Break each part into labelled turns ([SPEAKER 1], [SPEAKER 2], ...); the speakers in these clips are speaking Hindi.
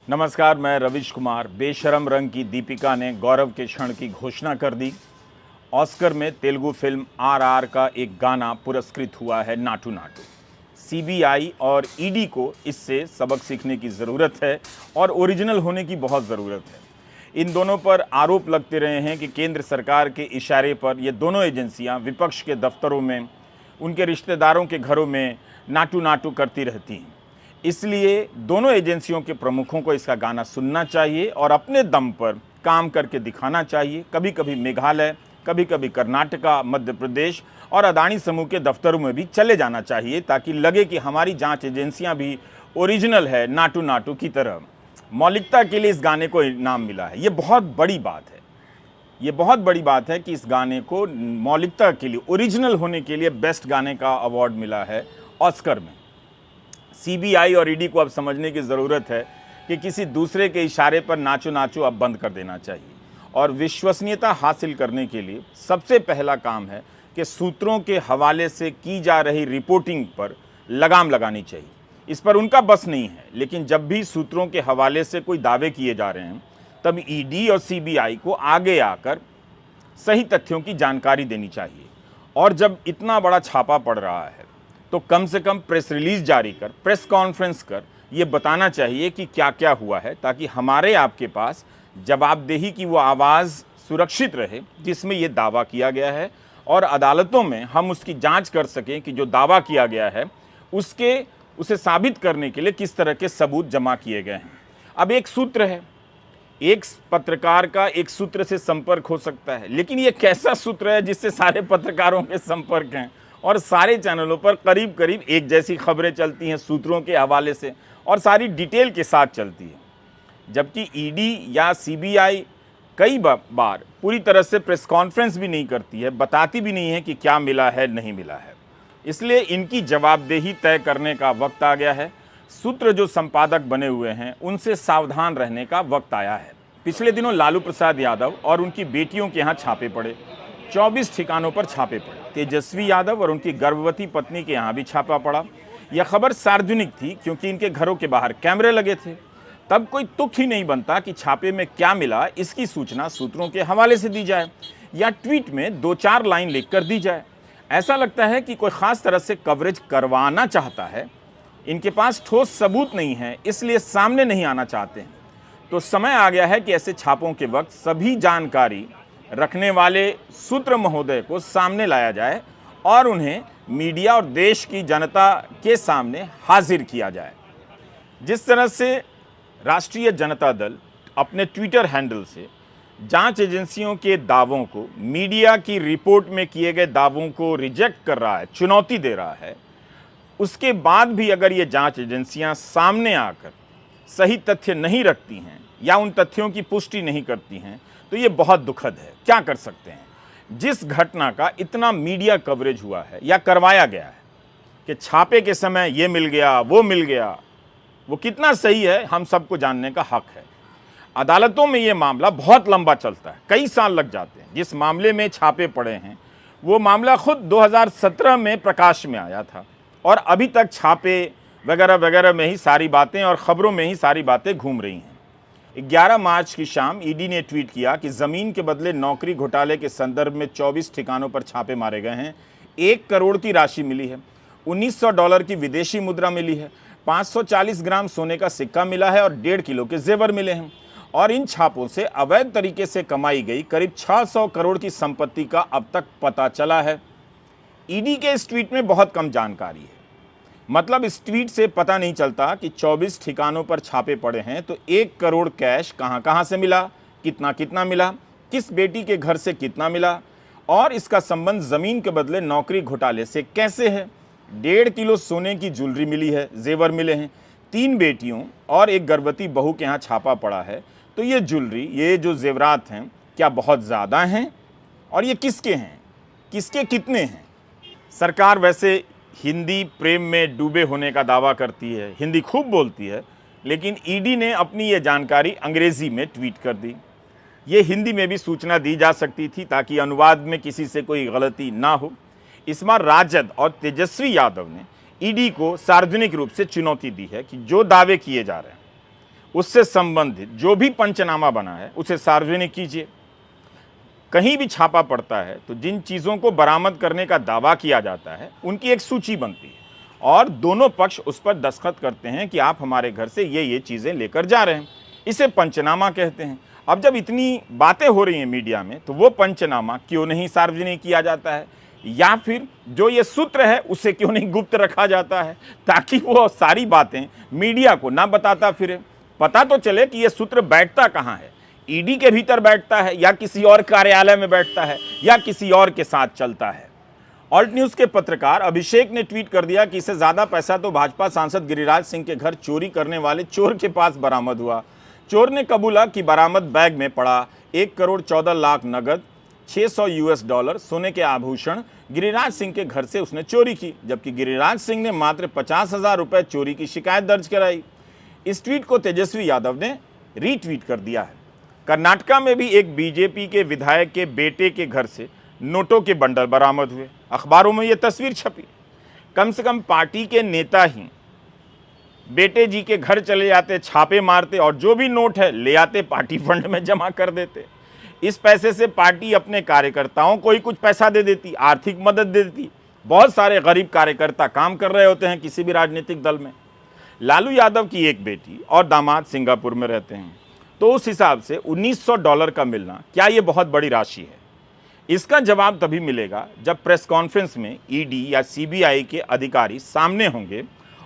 [SPEAKER 1] नमस्कार, मैं रविश कुमार। बेशरम रंग की दीपिका ने गौरव के क्षण की घोषणा कर दी। ऑस्कर में तेलुगु फिल्म आरआर का एक गाना पुरस्कृत हुआ है, नाटू नाटू। सीबीआई और ईडी को इससे सबक सीखने की ज़रूरत है और ओरिजिनल होने की बहुत ज़रूरत है। इन दोनों पर आरोप लगते रहे हैं कि केंद्र सरकार के इशारे पर ये दोनों एजेंसियां विपक्ष के दफ्तरों में, उनके रिश्तेदारों के घरों में नाटू नाटू करती रहती हैं। इसलिए दोनों एजेंसियों के प्रमुखों को इसका गाना सुनना चाहिए और अपने दम पर काम करके दिखाना चाहिए। कभी कभी मेघालय, कभी कभी कर्नाटका, मध्य प्रदेश और अदानी समूह के दफ्तरों में भी चले जाना चाहिए, ताकि लगे कि हमारी जांच एजेंसियां भी ओरिजिनल है, नाटू नाटू की तरह। मौलिकता के लिए इस गाने को इनाम मिला है। ये बहुत बड़ी बात है। ये बहुत बड़ी बात है कि इस गाने को मौलिकता के लिए, ओरिजिनल होने के लिए बेस्ट गाने का अवार्ड मिला है ऑस्कर में। सीबीआई और ईडी को अब समझने की ज़रूरत है कि किसी दूसरे के इशारे पर नाचो नाचो अब बंद कर देना चाहिए और विश्वसनीयता हासिल करने के लिए सबसे पहला काम है कि सूत्रों के हवाले से की जा रही रिपोर्टिंग पर लगाम लगानी चाहिए। इस पर उनका बस नहीं है, लेकिन जब भी सूत्रों के हवाले से कोई दावे किए जा रहे हैं तब ईडी और सीबीआई को आगे आकर सही तथ्यों की जानकारी देनी चाहिए। और जब इतना बड़ा छापा पड़ रहा है तो कम से कम प्रेस रिलीज जारी कर, प्रेस कॉन्फ्रेंस कर ये बताना चाहिए कि क्या क्या हुआ है, ताकि हमारे आपके पास जवाबदेही की वो आवाज़ सुरक्षित रहे जिसमें ये दावा किया गया है, और अदालतों में हम उसकी जांच कर सकें कि जो दावा किया गया है उसे साबित करने के लिए किस तरह के सबूत जमा किए गए हैं। अब एक सूत्र है, एक पत्रकार का एक सूत्र से संपर्क हो सकता है, लेकिन ये कैसा सूत्र है जिससे सारे पत्रकारों के संपर्क हैं और सारे चैनलों पर करीब करीब एक जैसी खबरें चलती हैं सूत्रों के हवाले से और सारी डिटेल के साथ चलती है। जबकि ईडी या सीबीआई कई बार पूरी तरह से प्रेस कॉन्फ्रेंस भी नहीं करती है, बताती भी नहीं है कि क्या मिला है, नहीं मिला है। इसलिए इनकी जवाबदेही तय करने का वक्त आ गया है। सूत्र जो संपादक बने हुए हैं उनसे सावधान रहने का वक्त आया है। पिछले दिनों लालू प्रसाद यादव और उनकी बेटियों के यहाँ छापे पड़े, 24 ठिकानों पर छापे पड़े। तेजस्वी यादव और उनकी गर्भवती पत्नी के यहाँ भी छापा पड़ा। यह खबर सार्वजनिक थी क्योंकि इनके घरों के बाहर कैमरे लगे थे। तब कोई तुक ही नहीं बनता कि छापे में क्या मिला इसकी सूचना सूत्रों के हवाले से दी जाए या ट्वीट में 2-4 लाइन लिखकर दी जाए। ऐसा लगता है कि कोई ख़ास तरह से कवरेज करवाना चाहता है। इनके पास ठोस सबूत नहीं है, इसलिए सामने नहीं आना चाहते हैं। तो समय आ गया है कि ऐसे छापों के वक्त सभी जानकारी रखने वाले सूत्र महोदय को सामने लाया जाए और उन्हें मीडिया और देश की जनता के सामने हाजिर किया जाए। जिस तरह से राष्ट्रीय जनता दल अपने ट्विटर हैंडल से जांच एजेंसियों के दावों को, मीडिया की रिपोर्ट में किए गए दावों को रिजेक्ट कर रहा है, चुनौती दे रहा है, उसके बाद भी अगर ये जांच एजेंसियां सामने आकर सही तथ्य नहीं रखती हैं या उन तथ्यों की पुष्टि नहीं करती हैं तो ये बहुत दुखद है। क्या कर सकते हैं? जिस घटना का इतना मीडिया कवरेज हुआ है या करवाया गया है कि छापे के समय ये मिल गया, वो मिल गया, वो कितना सही है हम सबको जानने का हक है। अदालतों में ये मामला बहुत लंबा चलता है, कई साल लग जाते हैं। जिस मामले में छापे पड़े हैं वो मामला खुद 2017 में प्रकाश में आया था और अभी तक छापे वगैरह वगैरह में ही सारी बातें और ख़बरों में ही सारी बातें घूम रही हैं। 11 मार्च की शाम ईडी ने ट्वीट किया कि ज़मीन के बदले नौकरी घोटाले के संदर्भ में 24 ठिकानों पर छापे मारे गए हैं। 1 करोड़ की राशि मिली है, $1900 की विदेशी मुद्रा मिली है, 540 ग्राम सोने का सिक्का मिला है और 1.5 किलो के जेवर मिले हैं। और इन छापों से अवैध तरीके से कमाई गई करीब 600 करोड़ की संपत्ति का अब तक पता चला है। ईडी के इस ट्वीट में बहुत कम जानकारी है। मतलब इस ट्वीट से पता नहीं चलता कि 24 ठिकानों पर छापे पड़े हैं तो 1 करोड़ कैश कहां कहां से मिला, कितना कितना मिला, किस बेटी के घर से कितना मिला और इसका संबंध ज़मीन के बदले नौकरी घोटाले से कैसे है। 1.5 किलो सोने की ज्वेलरी मिली है, जेवर मिले हैं। 3 बेटियों और एक गर्भवती बहू के यहाँ छापा पड़ा है। तो ये ज्वेलरी, ये जो जेवरात हैं, क्या बहुत ज़्यादा हैं और ये किसके हैं, किसके कितने हैं? सरकार वैसे हिंदी प्रेम में डूबे होने का दावा करती है, हिंदी खूब बोलती है, लेकिन ईडी ने अपनी ये जानकारी अंग्रेज़ी में ट्वीट कर दी। ये हिंदी में भी सूचना दी जा सकती थी ताकि अनुवाद में किसी से कोई गलती ना हो। इस बार राजद और तेजस्वी यादव ने ईडी को सार्वजनिक रूप से चुनौती दी है कि जो दावे किए जा रहे हैं उससे संबंधित जो भी पंचनामा बना है उसे सार्वजनिक कीजिए। कहीं भी छापा पड़ता है तो जिन चीज़ों को बरामद करने का दावा किया जाता है उनकी एक सूची बनती है और दोनों पक्ष उस पर दस्तखत करते हैं कि आप हमारे घर से ये चीज़ें लेकर जा रहे हैं। इसे पंचनामा कहते हैं। अब जब इतनी बातें हो रही हैं मीडिया में तो वो पंचनामा क्यों नहीं सार्वजनिक किया जाता है, या फिर जो ये सूत्र है उसे क्यों नहीं गुप्त रखा जाता है, ताकि वो सारी बातें मीडिया को ना बताता फिरे। पता तो चले कि ये सूत्र बैठता कहाँ है, ईडी के भीतर बैठता है या किसी और कार्यालय में बैठता है या किसी और के साथ चलता है। ऑल्ट न्यूज के पत्रकार अभिषेक ने ट्वीट कर दिया कि इससे ज्यादा पैसा तो भाजपा सांसद गिरिराज सिंह के घर चोरी करने वाले चोर के पास बरामद हुआ। चोर ने कबूला कि बरामद बैग में पड़ा 1 करोड़ 14 लाख नगद, $600 सोने के आभूषण गिरिराज सिंह के घर से उसने चोरी की, जबकि गिरिराज सिंह ने मात्र 50,000 रुपए चोरी की शिकायत दर्ज कराई। इस ट्वीट को तेजस्वी यादव ने रीट्वीट कर दिया है। कर्नाटका में भी एक बीजेपी के विधायक के बेटे के घर से नोटों के बंडल बरामद हुए। अखबारों में यह तस्वीर छपी। कम से कम पार्टी के नेता ही बेटे जी के घर चले जाते, छापे मारते और जो भी नोट है ले आते, पार्टी फंड में जमा कर देते। इस पैसे से पार्टी अपने कार्यकर्ताओं को ही कुछ पैसा दे देती, आर्थिक मदद दे देती। बहुत सारे गरीब कार्यकर्ता काम कर रहे होते हैं किसी भी राजनीतिक दल में। लालू यादव की एक बेटी और दामाद सिंगापुर में रहते हैं, तो उस हिसाब से $1900 का मिलना क्या ये बहुत बड़ी राशि है? इसका जवाब तभी मिलेगा जब प्रेस कॉन्फ्रेंस में ईडी या सीबीआई के अधिकारी सामने होंगे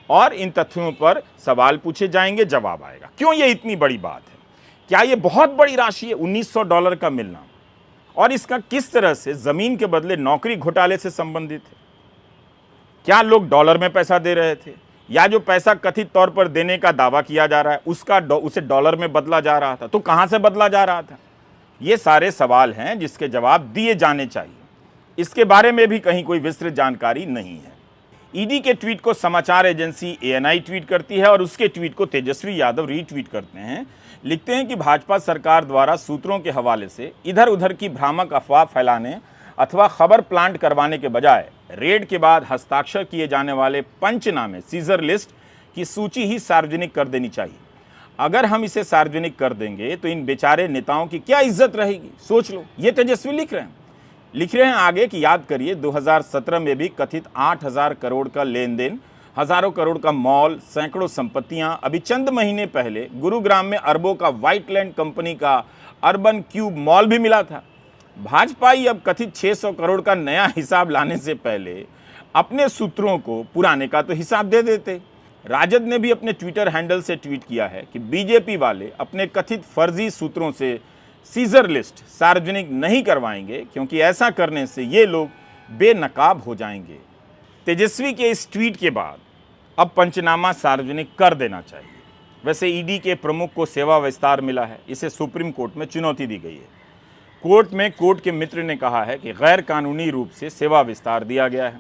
[SPEAKER 1] और इन तथ्यों पर सवाल पूछे जाएंगे, जवाब आएगा। क्यों ये इतनी बड़ी बात है? क्या ये बहुत बड़ी राशि है $1900 का मिलना? और इसका किस तरह से जमीन के बदले नौकरी घोटाले से संबंधित है? क्या लोग डॉलर में पैसा दे रहे थे, या जो पैसा कथित तौर पर देने का दावा किया जा रहा है उसे डॉलर में बदला जा रहा था? तो कहां से बदला जा रहा था? ये सारे सवाल हैं जिसके जवाब दिए जाने चाहिए। इसके बारे में भी कहीं कोई विस्तृत जानकारी नहीं है। ईडी के ट्वीट को समाचार एजेंसी एएनआई ट्वीट करती है और उसके ट्वीट को तेजस्वी यादव रीट्वीट करते हैं। लिखते हैं कि भाजपा सरकार द्वारा सूत्रों के हवाले से इधर उधर की भ्रामक अफवाह फैलाने अथवा खबर प्लांट करवाने के बजाय रेड के बाद हस्ताक्षर किए जाने वाले पंचनामे सीजर लिस्ट की सूची ही सार्वजनिक कर देनी चाहिए। अगर हम इसे सार्वजनिक कर देंगे तो इन बेचारे नेताओं की क्या इज्जत रहेगी? सोच लो। ये तेजस्वी लिख रहे हैं आगे कि याद करिए 2017 में भी कथित 8,000 करोड़ का लेन देन, हजारों करोड़ का मॉल, सैकड़ों संपत्तियां। अभी चंद महीने पहले गुरुग्राम में अरबों का व्हाइटलैंड कंपनी का अर्बन क्यूब मॉल भी मिला था। भाजपा ही अब कथित 600 करोड़ का नया हिसाब लाने से पहले अपने सूत्रों को पुराने का तो हिसाब दे देते। राजद ने भी अपने ट्विटर हैंडल से ट्वीट किया है कि बीजेपी वाले अपने कथित फर्जी सूत्रों से सीजर लिस्ट सार्वजनिक नहीं करवाएंगे, क्योंकि ऐसा करने से ये लोग बेनकाब हो जाएंगे। तेजस्वी के इस ट्वीट के बाद अब पंचनामा सार्वजनिक कर देना चाहिए। वैसे ईडी के प्रमुख को सेवा विस्तार मिला है, इसे सुप्रीम कोर्ट में चुनौती दी गई है। कोर्ट में कोर्ट के मित्र ने कहा है कि गैर कानूनी रूप से सेवा विस्तार दिया गया है।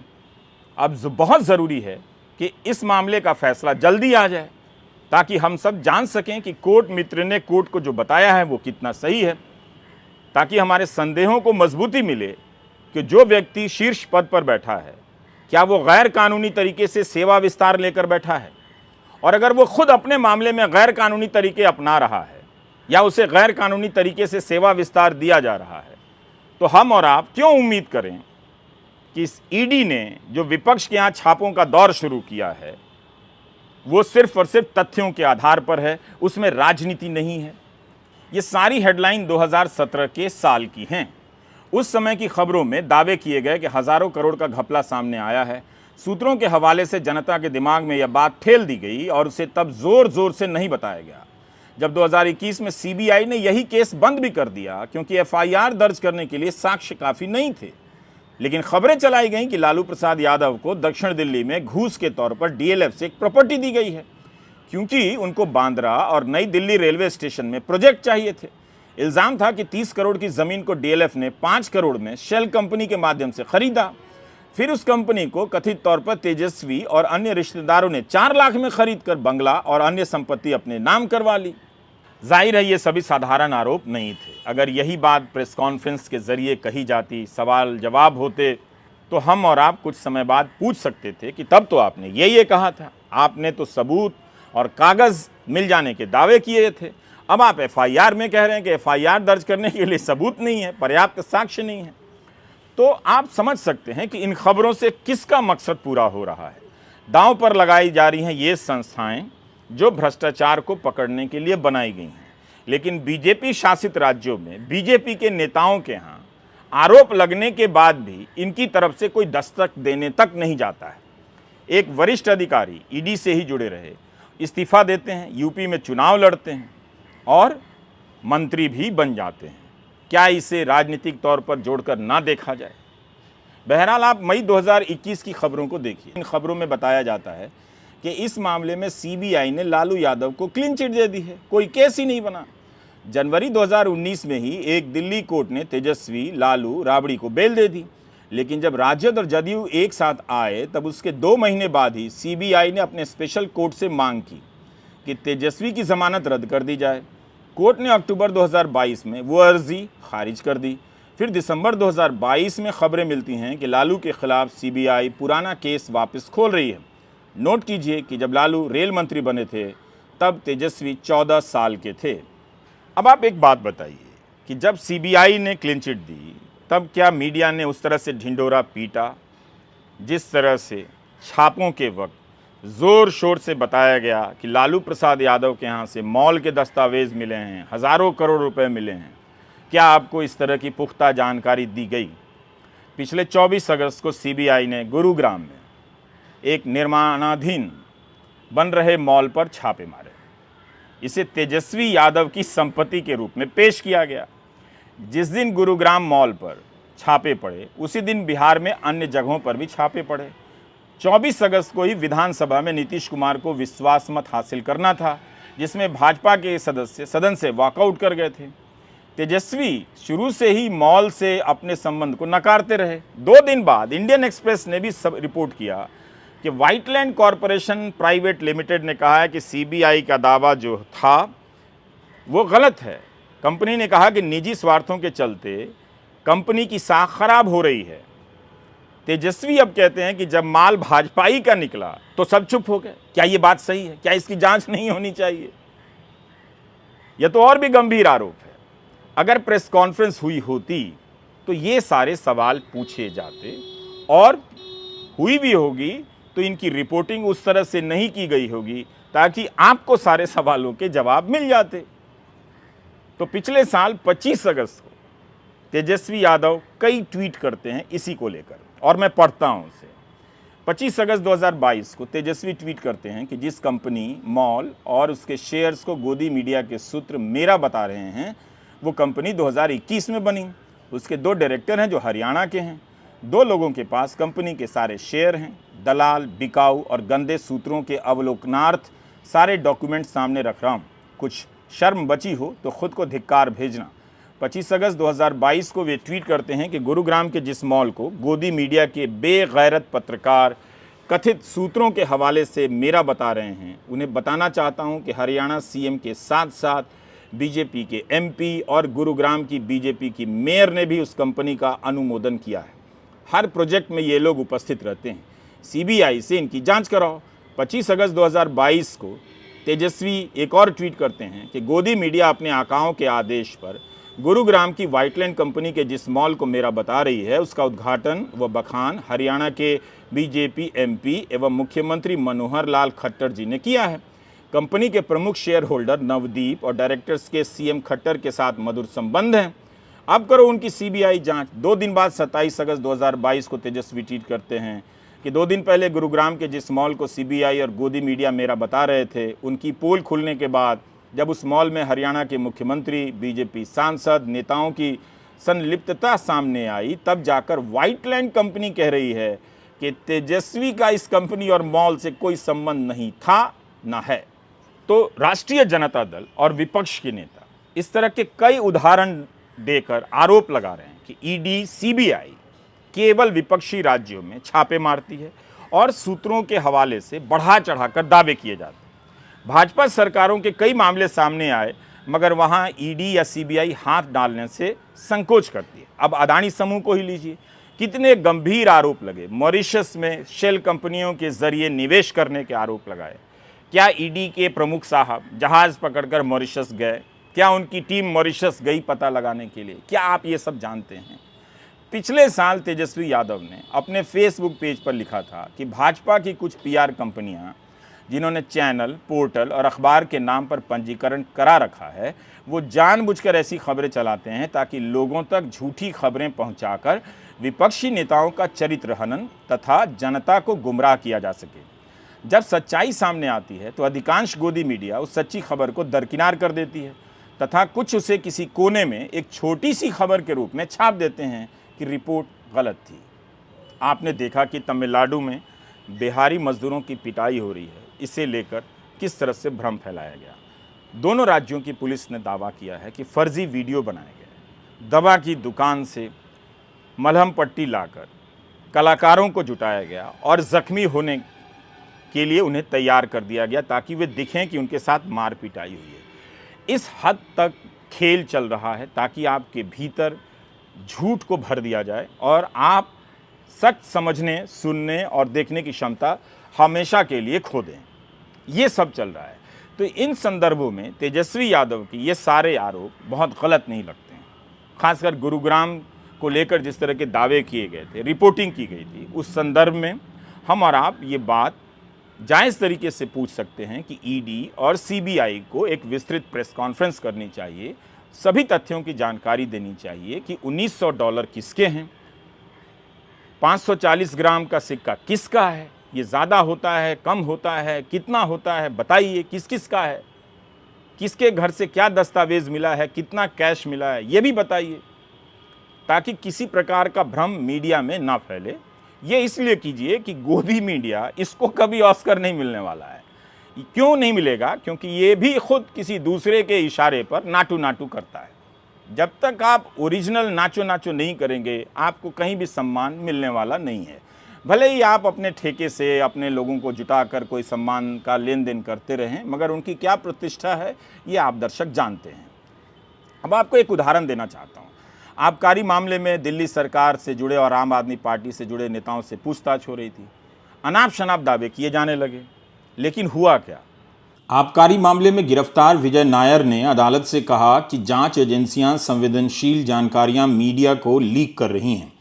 [SPEAKER 1] अब बहुत ज़रूरी है कि इस मामले का फैसला जल्दी आ जाए, ताकि हम सब जान सकें कि कोर्ट मित्र ने कोर्ट को जो बताया है वो कितना सही है, ताकि हमारे संदेहों को मजबूती मिले कि जो व्यक्ति शीर्ष पद पर बैठा है क्या वो गैर कानूनी तरीके से सेवा विस्तार लेकर बैठा है, और अगर वो खुद अपने मामले में गैर कानूनी तरीके अपना रहा है या उसे गैर कानूनी तरीके से सेवा विस्तार दिया जा रहा है, तो हम और आप क्यों उम्मीद करें कि इस ईडी ने जो विपक्ष के यहाँ छापों का दौर शुरू किया है वो सिर्फ और सिर्फ तथ्यों के आधार पर है, उसमें राजनीति नहीं है। ये सारी हेडलाइन 2017 के साल की हैं। उस समय की खबरों में दावे किए गए कि हजारों करोड़ का घपला सामने आया है। सूत्रों के हवाले से जनता के दिमाग में यह बात ठेल दी गई और उसे तब जोर जोर से नहीं बताया गया। जब 2021 में सीबीआई ने यही केस बंद भी कर दिया, क्योंकि एफआईआर दर्ज करने के लिए साक्ष्य काफी नहीं थे। लेकिन खबरें चलाई गईं कि लालू प्रसाद यादव को दक्षिण दिल्ली में घूस के तौर पर डीएलएफ से एक प्रॉपर्टी दी गई है, क्योंकि उनको बांद्रा और नई दिल्ली रेलवे स्टेशन में प्रोजेक्ट चाहिए थे। इल्जाम था कि 30 करोड़ की जमीन को डीएलएफ ने 5 करोड़ में शेल कंपनी के माध्यम से खरीदा। फिर उस कंपनी को कथित तौर पर तेजस्वी और अन्य रिश्तेदारों ने 4 लाख में खरीद कर बंगला और अन्य संपत्ति अपने नाम करवा ली। जाहिर है ये सभी साधारण आरोप नहीं थे। अगर यही बात प्रेस कॉन्फ्रेंस के जरिए कही जाती, सवाल जवाब होते, तो हम और आप कुछ समय बाद पूछ सकते थे कि तब तो आपने ये कहा था, आपने तो सबूत और कागज मिल जाने के दावे किए थे। अब आप एफआईआर में कह रहे हैं कि एफआईआर दर्ज करने के लिए सबूत नहीं है, पर्याप्त साक्ष्य नहीं है। तो आप समझ सकते हैं कि इन खबरों से किसका मकसद पूरा हो रहा है। दांव पर लगाई जा रही हैं ये संस्थाएं जो भ्रष्टाचार को पकड़ने के लिए बनाई गई हैं, लेकिन बीजेपी शासित राज्यों में बीजेपी के नेताओं के यहाँ आरोप लगने के बाद भी इनकी तरफ से कोई दस्तक देने तक नहीं जाता है। एक वरिष्ठ अधिकारी ईडी से ही जुड़े रहे इस्तीफा देते हैं, यूपी में चुनाव लड़ते हैं और मंत्री भी बन जाते हैं। क्या इसे राजनीतिक तौर पर जोड़कर ना देखा जाए? बहरहाल आप मई 2021 की खबरों को देखिए। इन खबरों में बताया जाता है कि इस मामले में सीबीआई ने लालू यादव को क्लीन चिट दे दी है, कोई केस ही नहीं बना। जनवरी 2019 में ही एक दिल्ली कोर्ट ने तेजस्वी, लालू, राबड़ी को बेल दे दी, लेकिन जब राजद और जदयू एक साथ आए तब उसके 2 महीने बाद ही सीबीआई ने अपने स्पेशल कोर्ट से मांग की कि तेजस्वी की जमानत रद्द कर दी जाए। कोर्ट ने अक्टूबर 2022 में वो अर्जी खारिज कर दी। फिर दिसंबर 2022 में खबरें मिलती हैं कि लालू के खिलाफ सीबीआई पुराना केस वापस खोल रही है। नोट कीजिए कि जब लालू रेल मंत्री बने थे तब तेजस्वी 14 साल के थे। अब आप एक बात बताइए कि जब सीबीआई ने क्लीन चिट दी तब क्या मीडिया ने उस तरह से ढिंढोरा पीटा जिस तरह से छापों के वक्त जोर शोर से बताया गया कि लालू प्रसाद यादव के यहाँ से मॉल के दस्तावेज मिले हैं, हज़ारों करोड़ रुपए मिले हैं? क्या आपको इस तरह की पुख्ता जानकारी दी गई? पिछले 24 अगस्त को सीबीआई ने गुरुग्राम में एक निर्माणाधीन बन रहे मॉल पर छापे मारे। इसे तेजस्वी यादव की संपत्ति के रूप में पेश किया गया। जिस दिन गुरुग्राम मॉल पर छापे पड़े उसी दिन बिहार में अन्य जगहों पर भी छापे पड़े। 24 अगस्त को ही विधानसभा में नीतीश कुमार को विश्वास मत हासिल करना था, जिसमें भाजपा के सदस्य सदन से वॉकआउट कर गए थे। तेजस्वी शुरू से ही मॉल से अपने संबंध को नकारते रहे। 2 दिन बाद इंडियन एक्सप्रेस ने भी रिपोर्ट किया कि व्हाइटलैंड कॉरपोरेशन प्राइवेट लिमिटेड ने कहा है कि सीबीआई का दावा जो था वो गलत है। कंपनी ने कहा कि निजी स्वार्थों के चलते कंपनी की साख खराब हो रही है। तेजस्वी अब कहते हैं कि जब माल भाजपाई का निकला तो सब चुप हो गए। क्या ये बात सही है? क्या इसकी जांच नहीं होनी चाहिए? यह तो और भी गंभीर आरोप है। अगर प्रेस कॉन्फ्रेंस हुई होती तो ये सारे सवाल पूछे जाते, और हुई भी होगी तो इनकी रिपोर्टिंग उस तरह से नहीं की गई होगी ताकि आपको सारे सवालों के जवाब मिल जाते। तो पिछले साल 25 अगस्त को तेजस्वी यादव कई ट्वीट करते हैं इसी को लेकर, और मैं पढ़ता हूं उसे। 25 अगस्त 2022 को तेजस्वी ट्वीट करते हैं कि जिस कंपनी, मॉल और उसके शेयर्स को गोदी मीडिया के सूत्र मेरा बता रहे हैं वो कंपनी 2021 में बनी। उसके 2 डायरेक्टर हैं जो हरियाणा के हैं। 2 लोगों के पास कंपनी के सारे शेयर हैं। दलाल, बिकाऊ और गंदे सूत्रों के अवलोकनार्थ सारे डॉक्यूमेंट सामने रख रहा हूँ। कुछ शर्म बची हो तो खुद को धिक्कार भेजना। 25 अगस्त 2022 को वे ट्वीट करते हैं कि गुरुग्राम के जिस मॉल को गोदी मीडिया के बेगैरत पत्रकार कथित सूत्रों के हवाले से मेरा बता रहे हैं, उन्हें बताना चाहता हूं कि हरियाणा सीएम के साथ साथ बीजेपी के एमपी और गुरुग्राम की बीजेपी की मेयर ने भी उस कंपनी का अनुमोदन किया है। हर प्रोजेक्ट में ये लोग उपस्थित रहते हैं। सीबीआई से इनकी जांच कराओ। 25 अगस्त 2022 को तेजस्वी एक और ट्वीट करते हैं कि गोदी मीडिया अपने आकाओं के आदेश पर गुरुग्राम की व्हाइटलैंड कंपनी के जिस मॉल को मेरा बता रही है उसका उद्घाटन व बखान हरियाणा के बीजेपी एमपी एवं मुख्यमंत्री मनोहर लाल खट्टर जी ने किया है। कंपनी के प्रमुख शेयर होल्डर नवदीप और डायरेक्टर्स के सीएम खट्टर के साथ मधुर संबंध हैं। अब करो उनकी सीबीआई जांच। 2 दिन बाद 27 अगस्त 2022 को तेजस्वी ट्वीट करते हैं कि 2 दिन पहले गुरुग्राम के जिस मॉल को सीबीआई और गोदी मीडिया मेरा बता रहे थे उनकी पोल खुलने के बाद जब उस मॉल में हरियाणा के मुख्यमंत्री, बीजेपी सांसद, नेताओं की संलिप्तता सामने आई तब जाकर व्हाइटलैंड कंपनी कह रही है कि तेजस्वी का इस कंपनी और मॉल से कोई संबंध नहीं था ना है। तो राष्ट्रीय जनता दल और विपक्ष के नेता इस तरह के कई उदाहरण देकर आरोप लगा रहे हैं कि ईडी, सीबीआई केवल विपक्षी राज्यों में छापे मारती है और सूत्रों के हवाले से बढ़ा चढ़ाकर दावे किए जाते हैं। भाजपा सरकारों के कई मामले सामने आए मगर वहां ईडी या सीबीआई हाथ डालने से संकोच करती है। अब अदानी समूह को ही लीजिए, कितने गंभीर आरोप लगे। मॉरिशस में शेल कंपनियों के जरिए निवेश करने के आरोप लगाए, क्या ईडी के प्रमुख साहब जहाज़ पकड़कर मॉरिशस गए? क्या उनकी टीम मॉरिशस गई पता लगाने के लिए? क्या आप ये सब जानते हैं? पिछले साल तेजस्वी यादव ने अपने फेसबुक पेज पर लिखा था कि भाजपा की कुछ पीआर कंपनियां जिन्होंने चैनल, पोर्टल और अखबार के नाम पर पंजीकरण करा रखा है, वो जानबूझकर ऐसी खबरें चलाते हैं ताकि लोगों तक झूठी खबरें पहुंचाकर विपक्षी नेताओं का चरित्र हनन तथा जनता को गुमराह किया जा सके। जब सच्चाई सामने आती है तो अधिकांश गोदी मीडिया उस सच्ची खबर को दरकिनार कर देती है तथा कुछ उसे किसी कोने में एक छोटी सी खबर के रूप में छाप देते हैं कि रिपोर्ट गलत थी। आपने देखा कि तमिलनाडु में बिहारी मजदूरों की पिटाई हो रही है, इसे लेकर किस तरह से भ्रम फैलाया गया। दोनों राज्यों की पुलिस ने दावा किया है कि फर्जी वीडियो बनाए गए, दवा की दुकान से मलहम पट्टी लाकर कलाकारों को जुटाया गया और जख्मी होने के लिए उन्हें तैयार कर दिया गया ताकि वे दिखें कि उनके साथ मार पिटाई हुई है। इस हद तक खेल चल रहा है ताकि आपके भीतर झूठ को भर दिया जाए और आप सच समझने, सुनने और देखने की क्षमता हमेशा के लिए खो दें। ये सब चल रहा है। तो इन संदर्भों में तेजस्वी यादव की ये सारे आरोप बहुत गलत नहीं लगते हैं। खासकर गुरुग्राम को लेकर जिस तरह के दावे किए गए थे, रिपोर्टिंग की गई थी, उस संदर्भ में हम और आप ये बात जायज़ तरीके से पूछ सकते हैं कि ईडी और सीबीआई को एक विस्तृत प्रेस कॉन्फ्रेंस करनी चाहिए, सभी तथ्यों की जानकारी देनी चाहिए कि $1900 किसके हैं, 540 ग्राम का सिक्का किसका है, ये ज़्यादा होता है, कम होता है, कितना होता है, बताइए किस किस का है, किसके घर से क्या दस्तावेज़ मिला है, कितना कैश मिला है, ये भी बताइए, ताकि किसी प्रकार का भ्रम मीडिया में ना फैले। ये इसलिए कीजिए कि गोदी मीडिया, इसको कभी ऑस्कर नहीं मिलने वाला है। क्यों नहीं मिलेगा? क्योंकि ये भी खुद किसी दूसरे के इशारे पर नाटू नाटू करता है। जब तक आप ओरिजिनल नाचो नाचो नहीं करेंगे, आपको कहीं भी सम्मान मिलने वाला नहीं है। भले ही आप अपने ठेके से अपने लोगों को जुटाकर कोई सम्मान का लेन देन करते रहें, मगर उनकी क्या प्रतिष्ठा है ये आप दर्शक जानते हैं। अब आपको एक उदाहरण देना चाहता हूँ। आबकारी मामले में दिल्ली सरकार से जुड़े और आम आदमी पार्टी से जुड़े नेताओं से पूछताछ हो रही थी। अनाप शनाप दावे किए जाने लगे, लेकिन हुआ क्या? आबकारी मामले में गिरफ्तार विजय नायर ने अदालत से कहा कि जांच एजेंसियां संवेदनशील जानकारियां मीडिया को लीक कर रही हैं,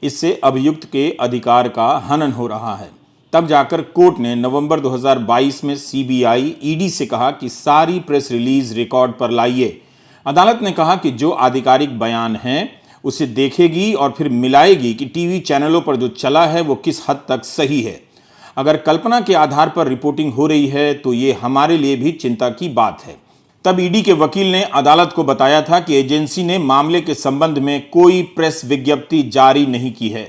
[SPEAKER 1] इससे अभियुक्त के अधिकार का हनन हो रहा है। तब जाकर कोर्ट ने नवंबर 2022 में सीबीआई, ईडी से कहा कि सारी प्रेस रिलीज रिकॉर्ड पर लाइए। अदालत ने कहा कि जो आधिकारिक बयान है उसे देखेगी और फिर मिलाएगी कि टीवी चैनलों पर जो चला है वो किस हद तक सही है। अगर कल्पना के आधार पर रिपोर्टिंग हो रही है तो ये हमारे लिए भी चिंता की बात है। तब ईडी के वकील ने अदालत को बताया था कि एजेंसी ने मामले के संबंध में कोई प्रेस विज्ञप्ति जारी नहीं की है।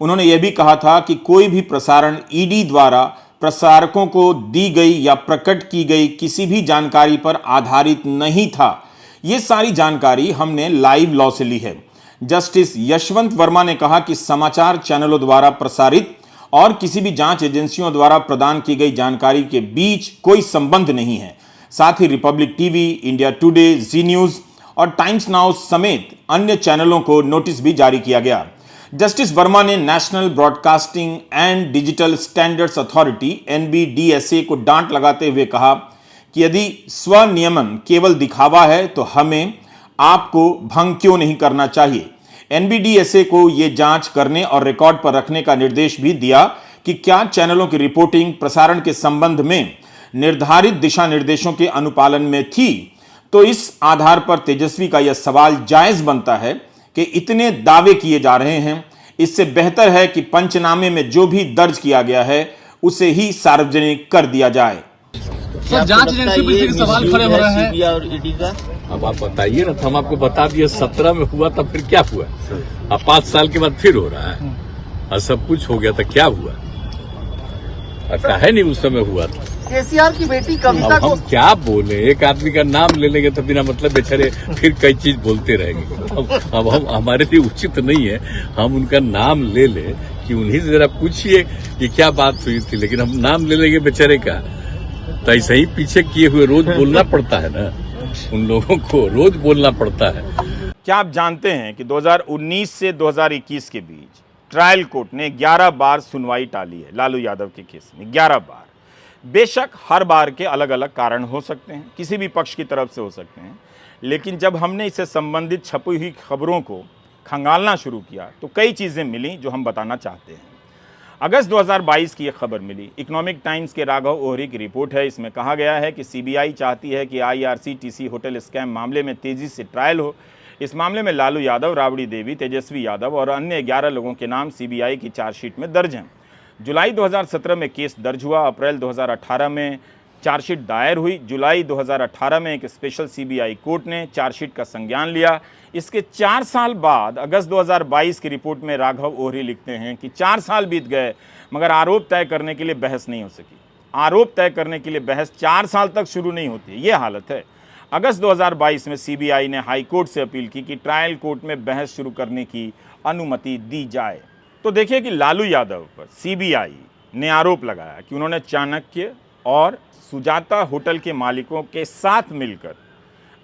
[SPEAKER 1] उन्होंने यह भी कहा था कि कोई भी प्रसारण ईडी द्वारा प्रसारकों को दी गई या प्रकट की गई किसी भी जानकारी पर आधारित नहीं था। ये सारी जानकारी हमने लाइव लॉ से ली है। जस्टिस यशवंत वर्मा ने कहा कि समाचार चैनलों द्वारा प्रसारित और किसी भी जांच एजेंसियों द्वारा प्रदान की गई जानकारी के बीच कोई संबंध नहीं है। साथ ही रिपब्लिक टीवी, इंडिया टुडे, जी न्यूज और टाइम्स नाउ समेत अन्य चैनलों को नोटिस भी जारी किया गया। जस्टिस वर्मा ने national broadcasting and digital standards authority (NBDSA) को डांट लगाते हुए कहा कि यदि स्वनियमन केवल दिखावा है तो हमें आपको भंग क्यों नहीं करना चाहिए। NBDSA को यह जांच करने और रिकॉर्ड पर रखने का निर्देश भी दिया कि क्या चैनलों की रिपोर्टिंग प्रसारण के संबंध में निर्धारित दिशा निर्देशों के अनुपालन में थी। तो इस आधार पर तेजस्वी का यह सवाल जायज बनता है कि इतने दावे किए जा रहे हैं, इससे बेहतर है कि पंचनामे में जो भी दर्ज किया गया है उसे ही सार्वजनिक कर दिया जाए।
[SPEAKER 2] सर, जांच एजेंसी पर इस सवाल खड़े हो रहे हैं
[SPEAKER 3] सीबीआई और ईडी का।
[SPEAKER 2] अब आप बताइए ना, तो हम आपको बता दिए 17 में हुआ तब फिर क्या हुआ। अब 5 साल के बाद फिर हो रहा है और सब कुछ हो गया तो क्या हुआ, अच्छा है नहीं उस समय हुआ था।
[SPEAKER 3] केसीआर की बेटी कविता
[SPEAKER 2] अब हम क्या बोले, एक आदमी का नाम ले लेंगे तो बिना मतलब बेचारे फिर कई चीज बोलते रहेंगे। अब हम हमारे लिए उचित नहीं है हम उनका नाम ले ले कि उन्हीं से जरा पूछिए कि क्या बात हुई थी, लेकिन हम नाम ले लेंगे बेचारे का तो ऐसे ही पीछे किए हुए रोज बोलना पड़ता है ना, उन लोगों को रोज बोलना पड़ता है।
[SPEAKER 1] क्या आप जानते हैं कि 2019 से 2021 के बीच ट्रायल कोर्ट ने 11 बार सुनवाई टाली है लालू यादव के केस में, 11 बार। बेशक हर बार के अलग अलग कारण हो सकते हैं, किसी भी पक्ष की तरफ से हो सकते हैं, लेकिन जब हमने इससे संबंधित छपी हुई खबरों को खंगालना शुरू किया तो कई चीज़ें मिली जो हम बताना चाहते हैं। अगस्त 2022 की एक खबर मिली, इकोनॉमिक टाइम्स के राघव ओहरी की रिपोर्ट है। इसमें कहा गया है कि सीबीआई चाहती है कि IRCTC होटल स्कैम मामले में तेजी से ट्रायल हो। इस मामले में लालू यादव, राबड़ी देवी, तेजस्वी यादव और अन्य 11 लोगों के नाम सीबीआई की चार्जशीट में दर्ज हैं। जुलाई 2017 में केस दर्ज हुआ, अप्रैल 2018 में चार्जशीट दायर हुई। जुलाई 2018 में एक स्पेशल सीबीआई कोर्ट ने चार्जशीट का संज्ञान लिया। इसके 4 साल बाद अगस्त 2022 की रिपोर्ट में राघव ओहरी लिखते हैं कि 4 साल बीत गए मगर आरोप तय करने के लिए बहस नहीं हो सकी। आरोप तय करने के लिए बहस 4 साल तक शुरू नहीं होती, ये हालत है। अगस्त 2022 में सीबीआई ने हाई कोर्ट से अपील की कि ट्रायल कोर्ट में बहस शुरू करने की अनुमति दी जाए। तो देखिए कि लालू यादव पर सीबीआई ने आरोप लगाया कि उन्होंने चाणक्य और सुजाता होटल के मालिकों के साथ मिलकर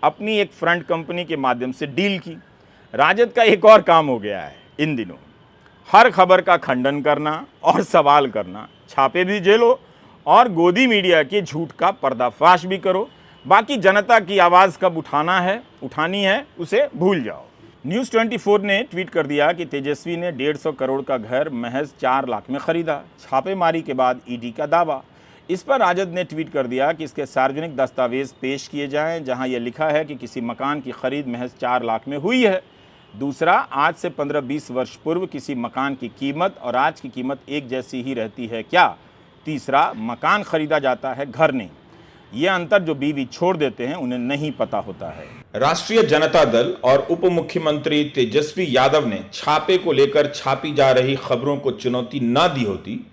[SPEAKER 1] अपनी एक फ्रंट कंपनी के माध्यम से डील की। राजद का एक और काम हो गया है इन दिनों, हर खबर का खंडन करना और सवाल करना। छापे भी झेलो और गोदी मीडिया के झूठ का पर्दाफाश भी करो, बाकी जनता की आवाज़ कब उठानी है उसे भूल जाओ। न्यूज़ 24 ने ट्वीट कर दिया कि तेजस्वी ने 150 करोड़ का घर महज 4 लाख में खरीदा, छापेमारी के बाद ईडी का दावा। इस पर राजद ने ट्वीट कर दिया कि इसके सार्वजनिक दस्तावेज पेश किए जाएं जहां यह लिखा है कि किसी मकान की खरीद महज 4 लाख में हुई है। दूसरा, आज से 15-20 वर्ष पूर्व किसी मकान की कीमत और आज की कीमत एक जैसी ही रहती है क्या? तीसरा, मकान खरीदा जाता है, घर नहीं। ये अंतर जो बीवी छोड़ देते हैं उन्हें नहीं पता होता है।
[SPEAKER 4] राष्ट्रीय जनता दल और उप मुख्यमंत्री तेजस्वी यादव ने छापे को लेकर छापी जा रही खबरों को चुनौती ना दी होती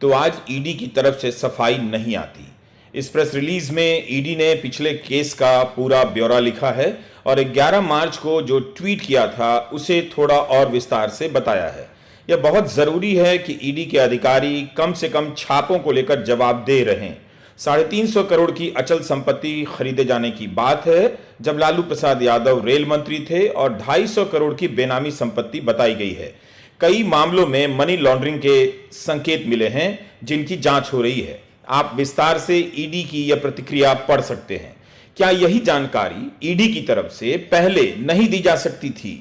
[SPEAKER 4] तो आज ईडी की तरफ से सफाई नहीं आती। इस प्रेस रिलीज में ईडी ने पिछले केस का पूरा ब्यौरा लिखा है और 11 मार्च को जो ट्वीट किया था उसे थोड़ा और विस्तार से बताया है। यह बहुत जरूरी है कि ईडी के अधिकारी कम से कम छापों को लेकर जवाब दे रहें। 350 करोड़ की अचल संपत्ति खरीदे जाने की बात है जब लालू प्रसाद यादव रेल मंत्री थे और 250 करोड़ की बेनामी संपत्ति बताई गई है। कई मामलों में मनी लॉन्ड्रिंग के संकेत मिले हैं जिनकी जांच हो रही है। आप विस्तार से ईडी की यह प्रतिक्रिया पढ़ सकते हैं। क्या यही जानकारी ईडी की तरफ से पहले नहीं दी जा सकती थी?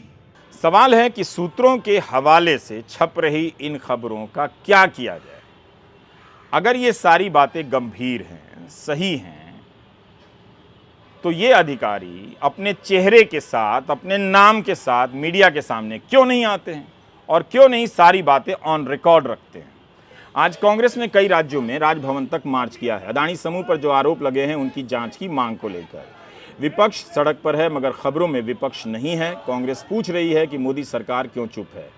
[SPEAKER 1] सवाल है कि सूत्रों के हवाले से छप रही इन खबरों का क्या किया जाए। अगर ये सारी बातें गंभीर हैं, सही हैं, तो ये अधिकारी अपने चेहरे के साथ, अपने नाम के साथ मीडिया के सामने क्यों नहीं आते हैं और क्यों नहीं सारी बातें ऑन रिकॉर्ड रखते हैं? आज कांग्रेस ने कई राज्यों में राजभवन तक मार्च किया है। अदानी समूह पर जो आरोप लगे हैं उनकी जांच की मांग को लेकर विपक्ष सड़क पर है मगर खबरों में विपक्ष नहीं है। कांग्रेस पूछ रही है कि मोदी सरकार क्यों चुप है।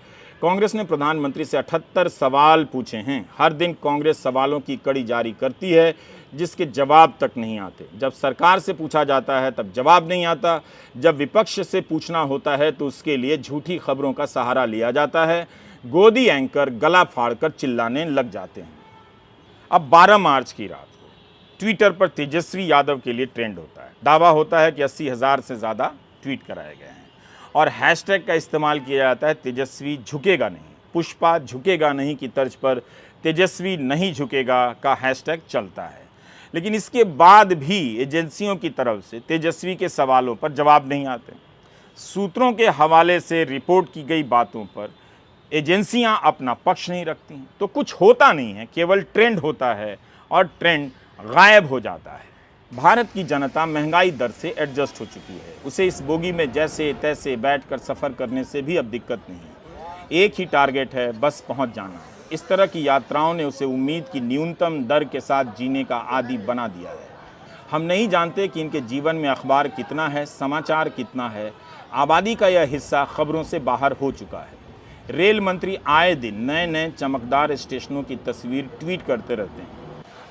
[SPEAKER 1] कांग्रेस ने प्रधानमंत्री से 78 सवाल पूछे हैं। हर दिन कांग्रेस सवालों की कड़ी जारी करती है जिसके जवाब तक नहीं आते। जब सरकार से पूछा जाता है तब जवाब नहीं आता। जब विपक्ष से पूछना होता है तो उसके लिए झूठी खबरों का सहारा लिया जाता है। गोदी एंकर गला फाड़कर चिल्लाने लग जाते हैं। अब 12 मार्च की रात को ट्विटर पर तेजस्वी यादव के लिए ट्रेंड होता है। दावा होता है कि 80,000 से ज़्यादा ट्वीट कराए गए हैं और हैशटैग का इस्तेमाल किया जाता है तेजस्वी झुकेगा नहीं। पुष्पा झुकेगा नहीं की तर्ज पर तेजस्वी नहीं झुकेगा का हैशटैग चलता है। लेकिन इसके बाद भी एजेंसियों की तरफ से तेजस्वी के सवालों पर जवाब नहीं आते। सूत्रों के हवाले से रिपोर्ट की गई बातों पर एजेंसियां अपना पक्ष नहीं रखती हैं। तो कुछ होता नहीं है, केवल ट्रेंड होता है और ट्रेंड गायब हो जाता है। भारत की जनता महंगाई दर से एडजस्ट हो चुकी है। उसे इस बोगी में जैसे तैसे बैठकर सफ़र करने से भी अब दिक्कत नहीं है। एक ही टारगेट है, बस पहुंच जाना। इस तरह की यात्राओं ने उसे उम्मीद की न्यूनतम दर के साथ जीने का आदी बना दिया है। हम नहीं जानते कि इनके जीवन में अखबार कितना है, समाचार कितना है। आबादी का यह हिस्सा खबरों से बाहर हो चुका है। रेल मंत्री आए दिन नए नए चमकदार स्टेशनों की तस्वीर ट्वीट करते रहते हैं।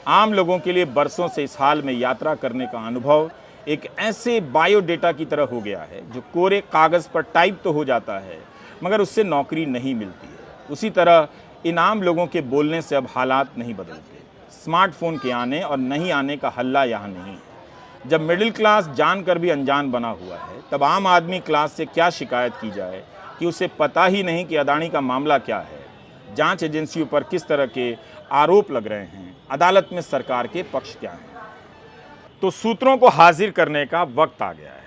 [SPEAKER 1] आम लोगों के लिए बरसों से इस हाल में यात्रा करने का अनुभव एक ऐसे बायोडेटा की तरह हो गया है जो कोरे कागज़ पर टाइप तो हो जाता है मगर उससे नौकरी नहीं मिलती है। उसी तरह इन आम लोगों के बोलने से अब हालात नहीं बदलते। स्मार्टफोन के आने और नहीं आने का हल्ला यहाँ नहीं है। जब मिडिल क्लास जानकर भी अनजान बना हुआ है तब आम आदमी क्लास से क्या शिकायत की जाए कि उसे पता ही नहीं कि अदानी का मामला क्या है, जांच एजेंसियों पर किस तरह के आरोप लग रहे हैं, अदालत में सरकार के पक्ष क्या हैं। तो सूत्रों को हाजिर करने का वक्त आ गया है।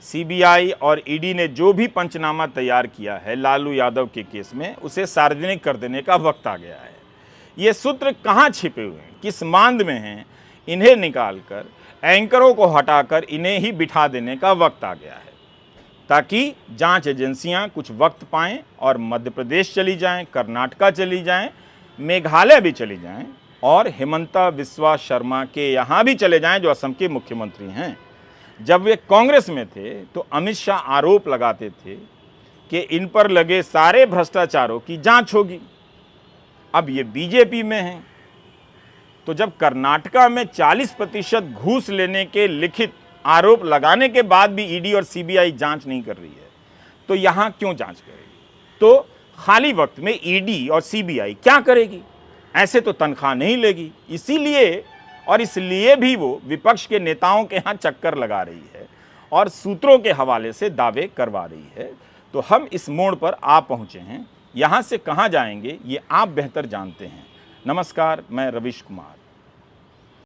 [SPEAKER 1] सीबीआई और ईडी ने जो भी पंचनामा तैयार किया है लालू यादव के केस में, उसे सार्वजनिक कर देने का वक्त आ गया है। ये सूत्र कहाँ छिपे हुए हैं, किस मांद में हैं, इन्हें निकालकर एंकरों को हटाकर इन्हें ही बिठा देने का वक्त आ गया है, ताकि जांच एजेंसियां कुछ वक्त पाएं और मध्य प्रदेश चली जाएं, कर्नाटका चली जाएं, मेघालय भी चली जाएं और हिमंता बिस्वा शर्मा के यहाँ भी चले जाएं जो असम के मुख्यमंत्री हैं। जब वे कांग्रेस में थे तो अमित शाह आरोप लगाते थे कि इन पर लगे सारे भ्रष्टाचारों की जांच होगी। अब ये बीजेपी में हैं, तो जब कर्नाटका में 40% घूस लेने के लिखित आरोप लगाने के बाद भी ईडी और सीबीआई जांच नहीं कर रही है, तो यहां क्यों जांच करेगी? तो खाली वक्त में ईडी और सीबीआई क्या करेगी? ऐसे तो तनख्वाह नहीं लेगी। इसलिए भी वो विपक्ष के नेताओं के यहां चक्कर लगा रही है और सूत्रों के हवाले से दावे करवा रही है। तो हम इस मोड़ पर आ पहुंचे हैं। यहां से कहां जाएंगे ये आप बेहतर जानते हैं। नमस्कार, मैं रविश कुमार।